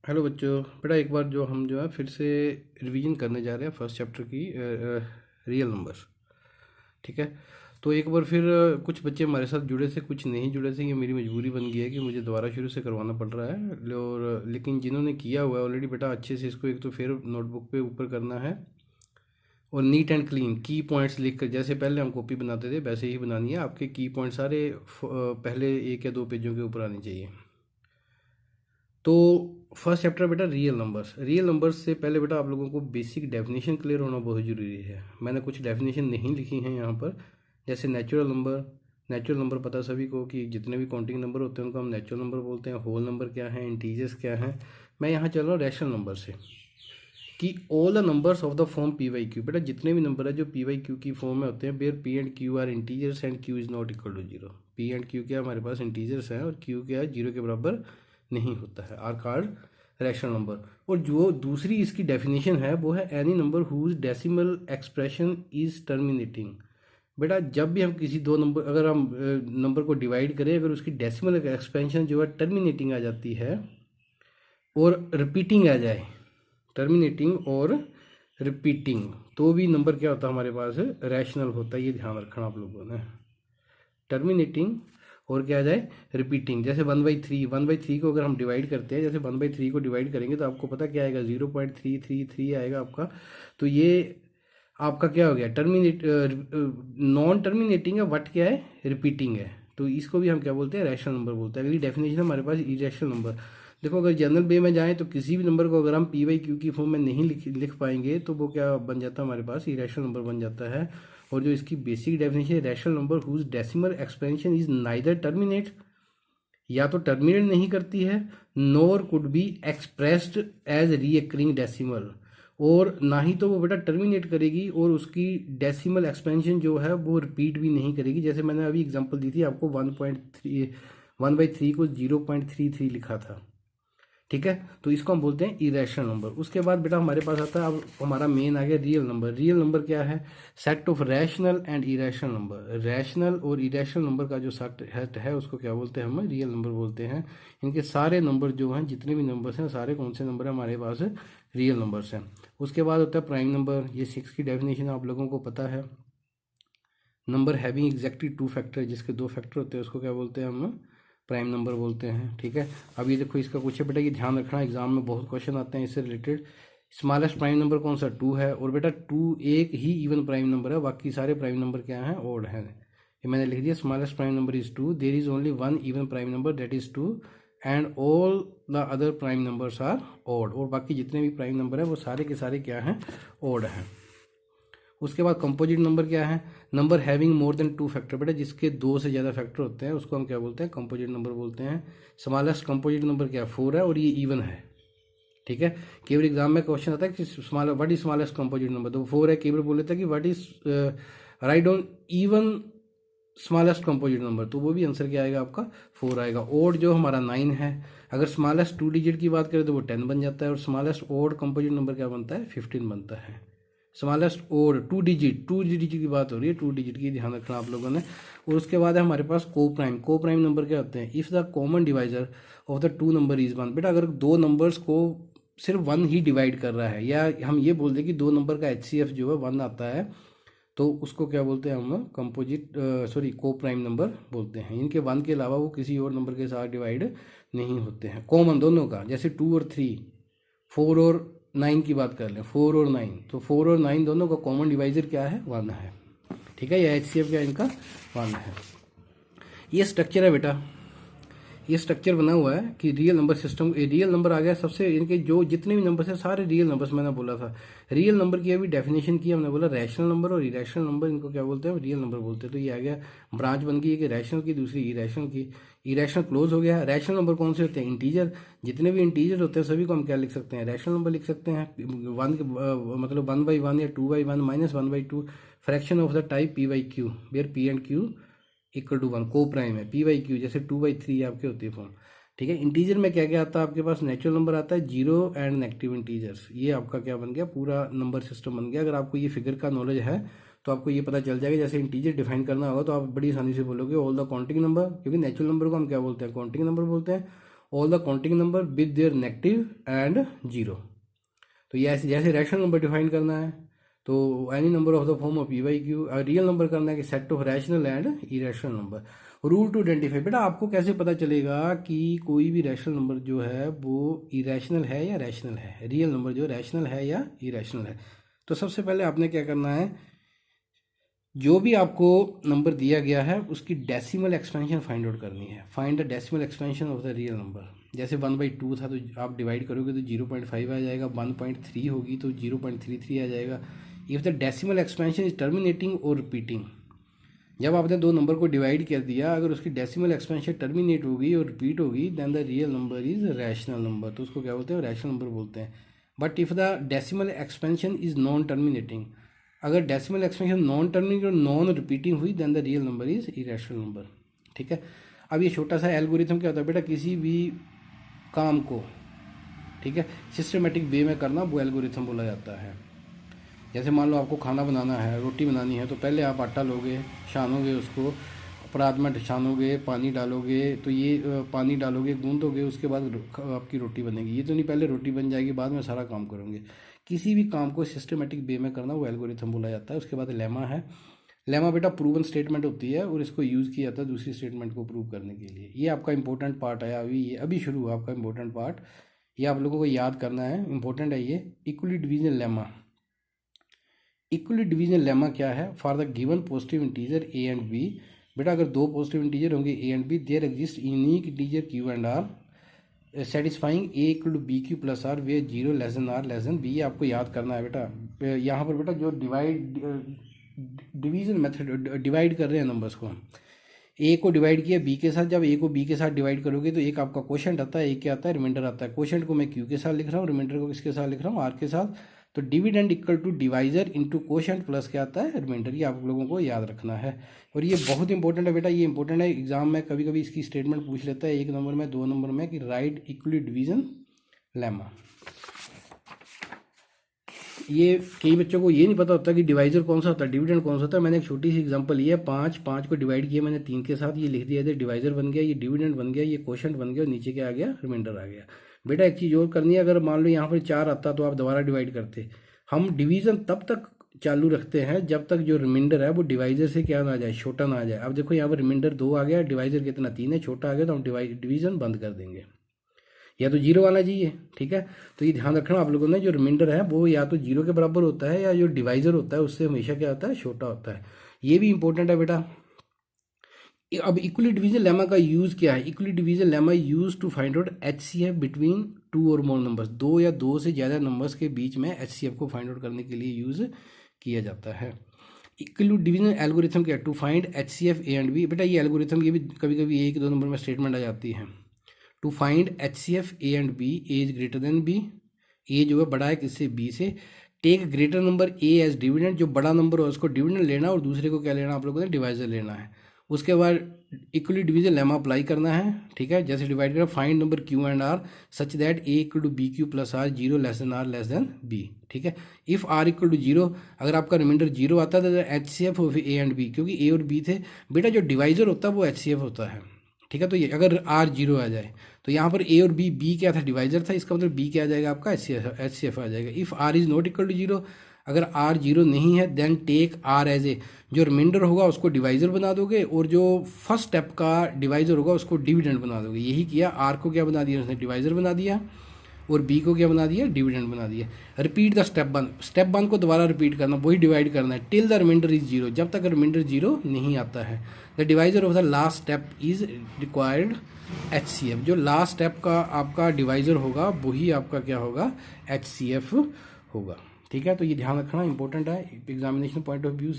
Hello बच्चों। बेटा एक बार जो है फिर से रिवीजन करने जा रहे हैं फर्स्ट चैप्टर की रियल नंबर्स। ठीक है। तो एक बार फिर कुछ बच्चे हमारे साथ जुड़े थे, कुछ नहीं जुड़े थे। ये मेरी मजबूरी बन गई है कि मुझे दोबारा शुरू से करवाना पड़ रहा है। और लेकिन जिन्होंने किया हुआ है ऑलरेडी, बेटा अच्छे से इसको एक तो फिर नोटबुक पे ऊपर करना है और नीट एंड क्लीन की पॉइंट्स लिख कर, जैसे पहले हम कॉपी बनाते थे वैसे ही बनानी है। आपके की पॉइंट सारे पहले एक या दो पेजों के ऊपर आने चाहिए। तो फर्स्ट चैप्टर बेटा रियल नंबर्स। रियल नंबर्स से पहले बेटा आप लोगों को बेसिक डेफिनेशन क्लियर होना बहुत ज़रूरी है। मैंने कुछ डेफिनेशन नहीं लिखी हैं यहाँ पर, जैसे नेचुरल नंबर। नेचुरल नंबर पता सभी को कि जितने भी काउंटिंग नंबर होते हैं उनको हम नेचुरल नंबर बोलते हैं। होल नंबर क्या है, इंटीजर्स क्या हैं। मैं यहाँ चल रहा हूँ रैशनल नंबर से, कि all the numbers of the form P by Q. बेटा जितने भी नंबर है जो पी वाई क्यू की फॉर्म में होते हैं, where P and Q are integers and Q is not equal to zero. P and Q क्या हमारे पास इंटीजर्स हैं और क्यू क्या है, जीरो के बराबर नहीं होता है, आर कॉल्ड रैशनल नंबर। और जो दूसरी इसकी डेफिनेशन है वो है any number whose decimal expression is terminating. बेटा जब भी हम किसी दो नंबर, अगर हम नंबर को डिवाइड करें, अगर उसकी डेसिमल एक्सपेंशन जो है टर्मिनेटिंग आ जाती है और रिपीटिंग आ जाए, टर्मिनेटिंग और रिपीटिंग, तो भी नंबर क्या होता है हमारे पास, रैशनल होता है। ये ध्यान रखना आप लोगों ने। टर्मिनेटिंग और क्या आ जाए, रिपीटिंग। जैसे 1/3, 1/3 को अगर हम डिवाइड करते हैं, जैसे 1/3 को डिवाइड करेंगे तो आपको पता क्या आएगा, 0.333 आएगा आपका। तो ये आपका क्या हो गया, टर्मिनेट नॉन टर्मिनेटिंग है, वट क्या है, रिपीटिंग है। तो इसको भी हम क्या बोलते हैं, रैशनल नंबर बोलते हैं। अगली डेफिनेशन है हमारे पास इरेशनल नंबर। देखो अगर जनरल वे में जाएं तो किसी भी नंबर को अगर हम पी वाई क्यू की फॉर्म में नहीं लिख पाएंगे तो वो क्या बन जाता है, हमारे पास इरेशनल नंबर बन जाता है। और जो इसकी बेसिक डेफिनेशन है, rational number whose decimal expansion is neither terminate, या तो टर्मिनेट नहीं करती है, nor could be expressed as recurring decimal, और ना ही तो वो बेटा टर्मिनेट करेगी और उसकी डेसिमल एक्सपेंशन जो है वो रिपीट भी नहीं करेगी। जैसे मैंने अभी एग्जांपल दी थी आपको, 1.3, 1/3 को 0.33 लिखा था। ठीक है, तो इसको हम बोलते हैं इरेशनल नंबर। उसके बाद बेटा हमारे पास आता है, अब हमारा मेन आ गया रियल नंबर। रियल नंबर क्या है, set of rational and irrational number. Rational और इरेशनल नंबर का जो सेट है उसको क्या बोलते हैं, हम रियल नंबर बोलते हैं। इनके सारे नंबर जो हैं, जितने भी नंबर्स हैं, सारे कौन से नंबर हैं हमारे पास, रियल नंबर्स हैं। उसके बाद होता है प्राइम नंबर। ये 6 की डेफिनेशन आप लोगों को पता है। नंबर हैविंग एग्जैक्टली 2 फैक्टर, जिसके 2 फैक्टर होते हैं उसको क्या बोलते हैं, हम प्राइम नंबर बोलते हैं। ठीक है, अब ये देखो इसका कुछ है बेटा, ये ध्यान रखना, एग्जाम में बहुत क्वेश्चन आते हैं इससे रिलेटेड। स्मॉलेस्ट प्राइम नंबर कौन सा, 2 है। और बेटा 2 एक ही इवन प्राइम नंबर है, बाकी सारे प्राइम नंबर क्या हैं, ओड हैं। ये मैंने लिख दिया, smallest prime number is 2, there is only one even prime number that is 2, and all the other prime numbers are odd. और बाकी जितने भी प्राइम नंबर है वो सारे के सारे क्या हैं, ओड हैं। उसके बाद कंपोजिट नंबर क्या है, number having more than 2 factor. बेटा जिसके 2 से ज़्यादा फैक्टर होते हैं उसको हम क्या बोलते हैं, कंपोजिट नंबर बोलते हैं। स्मॉलेस्ट कंपोजिट नंबर क्या है, 4 है और ये इवन है। ठीक है, केवल एग्जाम में क्वेश्चन आता है कि small what is smallest composite number, तो 4 है। केवल बोल लेता है कि what is right on even smallest composite number, तो वो भी आंसर क्या आएगा आपका, 4 आएगा। ओड जो हमारा 9 है। अगर स्मॉलेस्ट 2 डिजिट की बात करें तो वो 10 बन जाता है, और स्मॉलेस्ट ओड कंपोजिट नंबर क्या बनता है, 15 बनता है। स्मॉलेस्ट और 2 डिजिट की बात हो रही है, 2 डिजिट की, ध्यान रखना आप लोगों ने। और उसके बाद है हमारे पास को प्राइम। को प्राइम नंबर क्या होते हैं, if the common divisor of the 2 number is 1। बेटा अगर दो नंबर्स को सिर्फ 1 ही डिवाइड कर रहा है, या हम ये बोल दें कि दो नंबर का HCF जो है 1 आता है, तो उसको क्या बोलते हैं हम, कंपोजिट को प्राइम नंबर बोलते हैं। इनके 1 के अलावा वो किसी और नंबर के साथ डिवाइड नहीं होते हैं, कॉमन दोनों का। जैसे 2 और 3, 4 और 9 की बात कर लें, 4 और 9, तो 4 और 9 दोनों का कॉमन डिवाइजर क्या है, 1 है। ठीक है, ये HCF क्या है इनका, 1 है। ये स्ट्रक्चर है बेटा, ये स्ट्रक्चर बना हुआ है कि real number system, real number आ गया सबसे, इनके जो जितने भी नंबर्स हैं सारे रियल नंबर्स। मैंने बोला था रियल नंबर की अभी डेफिनेशन की हमने, बोला रैशनल नंबर और इरेशनल नंबर, इनको क्या बोलते हैं, रियल नंबर बोलते हैं। तो ये आ गया, ब्रांच बन गई, एक रैशनल की, दूसरी इरेशनल की। इरेशनल क्लोज हो गया। रैशनल नंबर कौन से होते हैं, इंटीजर। जितने भी इंटीजर होते हैं सभी को हम क्या लिख सकते हैं, रैशनल नंबर लिख सकते हैं। 1 मतलब 1/1 या 2/1 -1/2, fraction of the type P/Q, where P and Q equal to 1, को प्राइम है। P/Q जैसे 2/3 आपके होती है फॉर्म। ठीक है, इंटीजर में क्या क्या आता है आपके पास, नेचुरल नंबर आता है, जीरो एंड नेगेटिव इंटीजर्स। ये आपका क्या बन गया, पूरा नंबर सिस्टम बन गया। अगर आपको ये फिगर का नॉलेज है तो आपको ये पता चल जाएगा। जैसे इंटीजर डिफाइन करना होगा तो आप बड़ी आसानी से बोलोगे ऑल द काउंटिंग नंबर, क्योंकि नेचुरल नंबर को हम क्या बोलते हैं, काउंटिंग नंबर बोलते हैं। All the counting number with their negative and zero. तो ये ऐसे जैसे रैशनल नंबर डिफाइन करना है तो any number of the form of P by Q, real number करना है कि set of rational and irrational number. Rule to identify, बेटा आपको कैसे पता चलेगा कि कोई भी रैशनल नंबर जो है वो इरेशनल है या रैशनल है, रियल नंबर जो रैशनल है या इरेशनल है। तो सबसे पहले आपने क्या करना है, जो भी आपको नंबर दिया गया है उसकी डेसिमल एक्सपेंशन फाइंड आउट करनी है। Find the decimal expansion of the real number. जैसे 1/2 था तो आप डिवाइड करोगे तो 0.5 आ जाएगा, 1.3 होगी तो 0.33 आ जाएगा। If the decimal expansion is terminating और रिपीटिंग, जब आपने दो नंबर को डिवाइड कर दिया अगर उसकी डेसिमल एक्सपेंशन टर्मिनेट होगी और रिपीट होगी then the real number is rational number, तो उसको क्या बोलते हैं, रैशनल नंबर बोलते हैं। But if the decimal expansion is non terminating, अगर डेसिमल एक्सपेंशन नॉन टर्मिनेटिंग और नॉन रिपीटिंग हुई then the real number is irrational number. ठीक है, अब ये छोटा सा एल्गोरिथम क्या होता है बेटा, किसी भी काम को ठीक है सिस्टमेटिक वे में करना वो एल्गोरिथम बोला जाता है। जैसे मान लो आपको खाना बनाना है, रोटी बनानी है, तो पहले आप आटा लोगे, छानोगे उसको, परात में छानोगे, पानी डालोगे, तो ये पानी डालोगे, गूंदोगे, उसके बाद आपकी रोटी बनेगी। ये तो नहीं पहले रोटी बन जाएगी बाद में सारा काम करोगे। किसी भी काम को सिस्टमेटिक वे में करना वो एल्गोरिथम बोला जाता है। उसके बाद लेमा है। लेमा बेटा प्रूवन स्टेटमेंट होती है और इसको यूज़ किया जाता है दूसरी स्टेटमेंट को प्रूव करने के लिए। ये आपका इंपॉर्टेंट पार्ट है, अभी शुरू हुआ आपका इंपॉर्टेंट पार्ट, ये आप लोगों को याद करना है, इंपॉर्टेंट है ये। Euclid's division lemma. Euclid's division lemma क्या है, for the given positive integer A and B, बेटा अगर दो पॉजिटिव इंटीजर होंगे A and B, there exist unique integer Q and R satisfying A equal to B Q plus R where 0 less than R less than B. ये आपको याद करना है बेटा। यहाँ पर बेटा जो डिवीजन मेथड डिवाइड कर रहे हैं नंबर्स को, ए को डिवाइड किया बी के साथ, जब ए को बी के साथ डिवाइड करोगे तो एक आपका क्वोशंट आता है, एक क्या आता है, रिमाइंडर आता है। क्वोशंट को मैं क्यू के साथ लिख रहा हूँ, रिमाइंडर को किसके साथ लिख रहा हूँ, आर के साथ। तो dividend equal to divisor into quotient plus क्या आता है, रिमाइंडर। ये आप लोगों को याद रखना है और ये बहुत इंपॉर्टेंट है बेटा। ये इंपॉर्टेंट है, एग्जाम में कभी कभी इसकी स्टेटमेंट पूछ लेता है 1 नंबर में 2 नंबर में कि राइट इक्वली डिवीजन लेमा। ये कई बच्चों को ये नहीं पता होता कि डिवाइजर कौन सा होता है, डिविडेंड कौन सा होता है। मैंने एक छोटी सी एग्जांपल ली है, 5 को डिवाइड किया मैंने 3 के साथ, ये लिख दिया, इधर डिवाइजर बन गया, ये डिविडेंड बन गया, ये क्वोशंट बन गया और नीचे क्या आ गया, रिमाइंडर आ गया। बेटा एक चीज़ और करनी है, अगर मान लो यहाँ पर 4 आता तो आप दोबारा डिवाइड करते। हम डिवीज़न तब तक चालू रखते हैं जब तक जो रिमाइंडर है वो डिवाइजर से क्या ना आ जाए, छोटा ना आ जाए। अब देखो यहाँ पर रिमाइंडर 2 आ गया, डिवाइजर कितना 3 है, छोटा आ गया, तो हम डिवीज़न बंद कर देंगे, या तो 0 आना चाहिए। ठीक है, तो ये ध्यान रखना आप लोगों ने, जो रिमाइंडर है वो या तो 0 के बराबर होता है या जो डिवाइजर होता है उससे हमेशा क्या होता है, छोटा होता है। ये भी इंपॉर्टेंट है बेटा। अब इक्वली डिवीजन लेमा का यूज़ क्या है, Euclid's division lemma use to find out HCF between 2 और मोर नंबर्स, 2 या 2 से ज़्यादा नंबर्स के बीच में HCF को फाइंड आउट करने के लिए यूज़ किया जाता है। इक्वली डिवीजन एल्गोरिथम क्या है, to find HCF A and B. बेटा ये एल्गोरिथम ये भी कभी कभी 1-2 नंबर में स्टेटमेंट आ जाती है। To find HCF A and B, A is greater than B, A जो है बड़ा है किससे, बी से। Take greater number A as dividend, जो बड़ा नंबर हो उसको डिविडेंड लेना और दूसरे को क्या लेना आप लोगों ने, डिवाइजर लेना है। उसके बाद इक्वली डिवीजन लेमा अप्लाई करना है। ठीक है, जैसे डिवाइड करें, find number Q and R such that A equal to B Q plus R 0 less than R less than B. ठीक है, इफ़ आर इक्वल टू 0, अगर आपका रिमाइंडर 0 आता है तो HCF हो फिर ए एंड बी, क्योंकि ए और बी थे। बेटा जो डिवाइजर होता है वो HCF होता है। ठीक है, तो ये अगर आर 0 आ जाए तो यहाँ पर ए और बी क्या था, डिवाइजर था, इसका मतलब बी क्या आ जाएगा आपका, HCF आ जाएगा। If R is not equal to 0, अगर आर 0 नहीं है then take R as A, जो रिमाइंडर होगा उसको डिवाइजर बना दोगे और जो फर्स्ट स्टेप का डिवाइजर होगा उसको डिविडेंड बना दोगे। यही किया, आर को क्या बना दिया उसने, डिवाइजर बना दिया, और बी को क्या बना दिया, डिविडेंड बना दिया। रिपीट द स्टेप 1 को दोबारा रिपीट करना, वही डिवाइड करना है टिल द रिमाइंडर इज 0, जब तक रिमाइंडर 0 नहीं आता है। The divisor of the last step is required HCF, जो लास्ट स्टेप का आपका डिवाइजर होगा वही आपका क्या होगा, HCF होगा। ठीक है, तो ये ध्यान रखना इंपॉर्टेंट है एग्जामिनेशन पॉइंट ऑफ व्यू से।